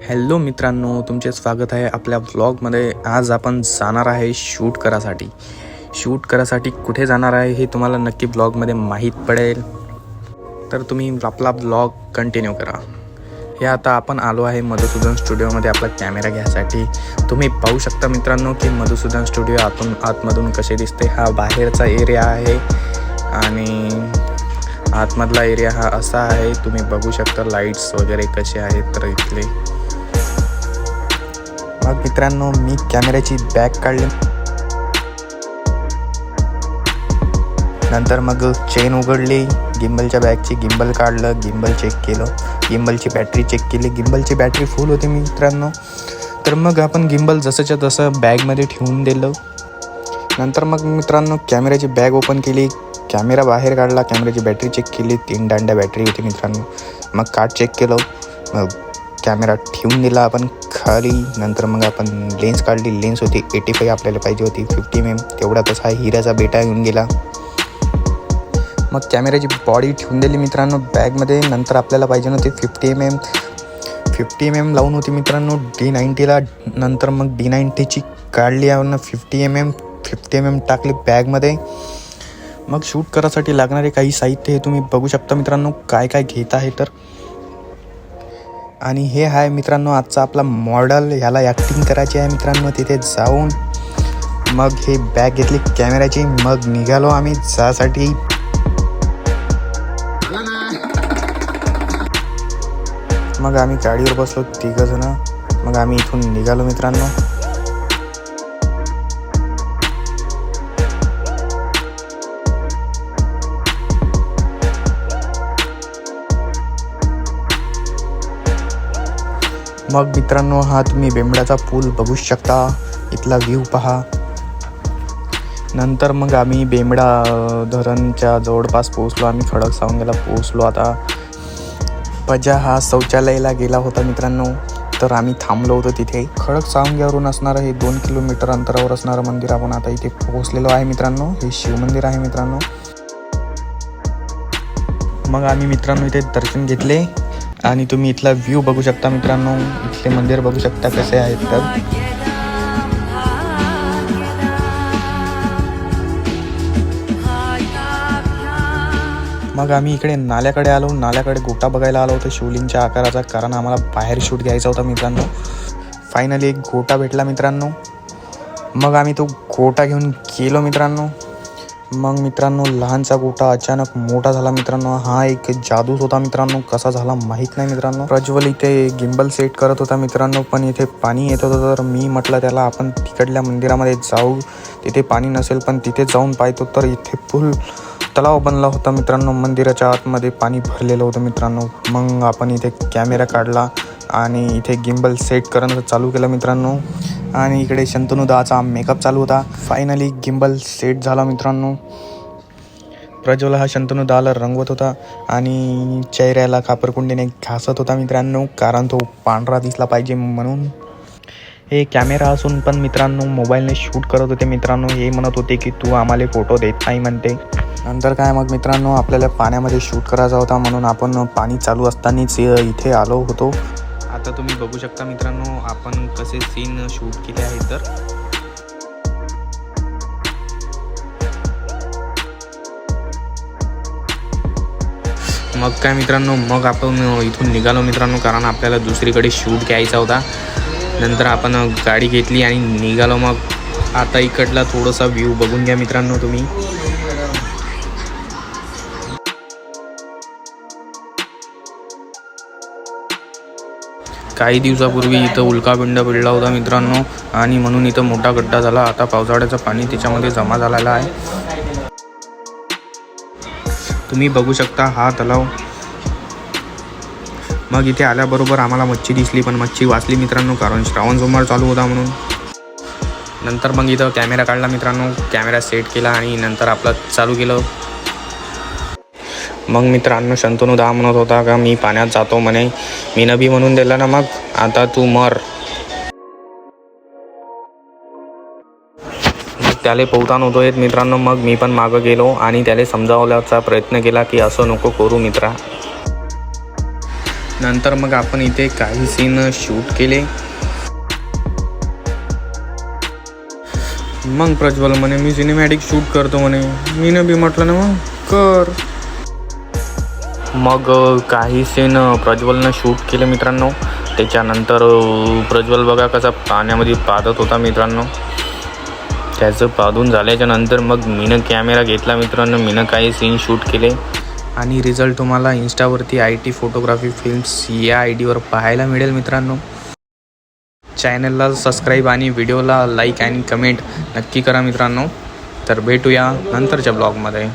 Hello मित्रांनो, तुमचे स्वागत आहे आपल्या व्लॉगमध्ये. आज आपण जाणार आहे शूट करायसाठी कुठे जाणार आहे हे तुम्हाला नक्की व्लॉगमध्ये माहीत पडेल, तर तुम्ही आपला व्लॉग कंटिन्यू करा. हे आता आपण आलो आहे मधुसूदन स्टुडिओमध्ये आपला कॅमेरा घ्यायसाठी. तुम्ही पाहू शकता मित्रांनो की मधुसूदन स्टुडिओ आतमधून कसे दिसते. हा बाहेरचा एरिया आहे आणि आतमधला एरिया हा असा आहे. तुम्ही बघू शकता लाईट्स वगैरे कसे आहेत तर इथले. मग मित्रांनो, मी कॅमेऱ्याची बॅग काढली, नंतर मग चेन उघडली गिम्बलच्या बॅगची. गिम्बल काढलं, गिम्बल चेक केलं, गिम्बलची बॅटरी चेक केली. गिम्बलची बॅटरी फुल होती मित्रांनो. तर मग आपण गिम्बल जसंच्या तसं बॅगमध्ये ठेवून दिलं. नंतर मग मित्रांनो कॅमेऱ्याची बॅग ओपन केली, कॅमेरा बाहेर काढला, कॅमेऱ्याची बॅटरी चेक केली. 3 दांड्या बॅटरी होती मित्रांनो. मग कार्ड चेक केलं, मग कॅमेरा ठेवून दिला आपण खाली. नंतर मग आपण लेन्स काढली. लेन्स होती 85, आपल्याला पाहिजे होती 50mm. तेवढ्यातच हा हिऱ्याचा बेटा येऊन गेला. मग कॅमेऱ्याची बॉडी ठेवून दिली मित्रांनो बॅगमध्ये. नंतर आपल्याला पाहिजे नव्हती 50mm लावून होती मित्रांनो D90ला. नंतर मग D90ची काढली आपण 50mm टाकली बॅगमध्ये. मग शूट करायसाठी लागणारे काही साहित्य हे तुम्ही बघू शकता मित्रांनो काय काय घेत आहे तर. आणि हे आहे मित्रांनो आजचा आपला मॉडेल. ह्याला ॲक्टिंग करायची आहे मित्रांनो तिथे जाऊन. मग हे बॅग घेतली कॅमेऱ्याची. मग निघालो आम्ही जासाठी. मग आम्ही गाडीवर बसलो 3 जण. मग आम्ही इथून निघालो मित्रांनो. मग मित्रांनो, हा तुम्ही बेंबडाचा पूल बघू शकता. इथला व्ह्यू पहा. नंतर मग आम्ही बेंबडा धरणच्या जवळपास पोहोचलो. आम्ही खडकसावंग्याला पोहोचलो. आता पजा हा शौचालयाला गेला होता मित्रांनो, तर आम्ही थांबलो होतो तिथे. खडकसावंग्यावरून असणारं हे 2 किलोमीटर अंतरावर असणारं मंदिर आपण आता इथे पोहोचलेलो आहे मित्रांनो. हे शिवमंदिर आहे मित्रांनो. मग आम्ही मित्रांनो इथे दर्शन घेतले आणि तुम्ही इथला व्ह्यू बघू शकता मित्रांनो. इथले मंदिर बघू शकता कसे आहेत तर. मग आम्ही इकडे नाल्याकडे आलो. नाल्याकडे गोटा बघायला आलो होतो शिवलिंगच्या आकाराचा, कारण आम्हाला बाहेर शूट घ्यायचा होता मित्रांनो. फायनली एक गोटा भेटला मित्रांनो. मग आम्ही तो गोटा घेऊन गेलो मित्रांनो. मग मित्रांनो लहानचा गोटा अचानक मोठा झाला मित्रांनो. हा एक जादूच होता मित्रांनो, कसा झाला माहीत नाही मित्रांनो. प्रज्वल इथे गिम्बल सेट करत होता मित्रांनो, पण इथे पाणी येत होतं. तर मी म्हटलं त्याला आपण तिकडल्या मंदिरामध्ये जाऊ, तिथे पाणी नसेल, पण तिथे जाऊन पाहतो. तर इथे फुल तलाव बनला होता मित्रांनो. मंदिराच्या आतमध्ये पाणी भरलेलं होतं मित्रांनो. मग आपण इथे कॅमेरा काढला आणि इथे गिम्बल सेट करणं चालू केलं मित्रांनो. आणि इकडे शंतनुदाचा मेकअप चालू होता. फायनली गिम्बल सेट झाला मित्रांनो. प्रज्वल हा शंतनुदाला रंगवत होता आणि चेहऱ्याला कापरकुंडीने घासत होता मित्रांनो, कारण तो पांढरा दिसला पाहिजे म्हणून. हे कॅमेरा असून पण मित्रांनो मोबाईलने शूट करत होते मित्रांनो. हे म्हणत होते की तू आम्हाला फोटो देत नाही म्हणते. नंतर काय मग मित्रांनो, आपल्याला पाण्यामध्ये शूट करायचा होता म्हणून आपण पाणी चालू असतानाच इथे आलो होतो. आता तुम्ही बघू शकता मित्रांनो आपण कसे सीन शूट केले आहेत तर. मग काय मित्रांनो, मग आपण इथून निघालो मित्रांनो, कारण आपल्याला दुसरीकडे शूट घ्यायचा होता. नंतर आपण गाडी घेतली आणि निघालो. मग आता इकडला थोडासा व्ह्यू बघून घ्या मित्रांनो तुम्ही. काही दिवसापूर्वी इथं उल्कापिंड पडला होता मित्रांनो, आणि म्हणून इथं मोठा गड्डा झाला. आता पावसाळ्याचं पाणी त्याच्यामध्ये जमा झालेला आहे. तुम्ही बघू शकता हा तलाव. मग इथे आल्याबरोबर आम्हाला मच्छी दिसली, पण मच्छी वाचली मित्रांनो, कारण श्रावण सोमवार चालू होता म्हणून. नंतर मग इथं कॅमेरा काढला मित्रांनो, कॅमेरा सेट केला आणि नंतर आपलं चालू केलं. मग मित्रांनो शंतनुदा म्हणत होता का मी पाण्यात जातो म्हणे. मी नबी म्हणून दिला ना, मग आता तू मर. मग त्याला पोहता नव्हतो येत मित्रांनो. मग मी पण मागं गेलो आणि त्याला समजावण्याचा प्रयत्न केला की असं नको करू मित्रा. नंतर मग आपण इथे काही सीन शूट केले. मग प्रज्वल म्हणे मी सिनेमॅटिक शूट करतो म्हणे. मीनं बी म्हटलं ना मग कर. मग काही सीन प्रज्वलनं शूट केले मित्रांनो. त्याच्यानंतर प्रज्वल बघा कसा पाण्यामध्ये पादत होता मित्रांनो. त्याचं पादून झाल्याच्या नंतर मग मीनं कॅमेरा घेतला मित्रांनो. मीनं काही सीन शूट केले आणि रिझल्ट तुम्हाला इंस्टावरती IT फोटोग्राफी फिल्म्स या IDवर पाहायला मिळेल मित्रांनो. चॅनलला सबस्क्राईब आणि व्हिडिओला लाईक आणि कमेंट नक्की करा मित्रांनो. तर भेटूया नंतरच्या ब्लॉगमध्ये.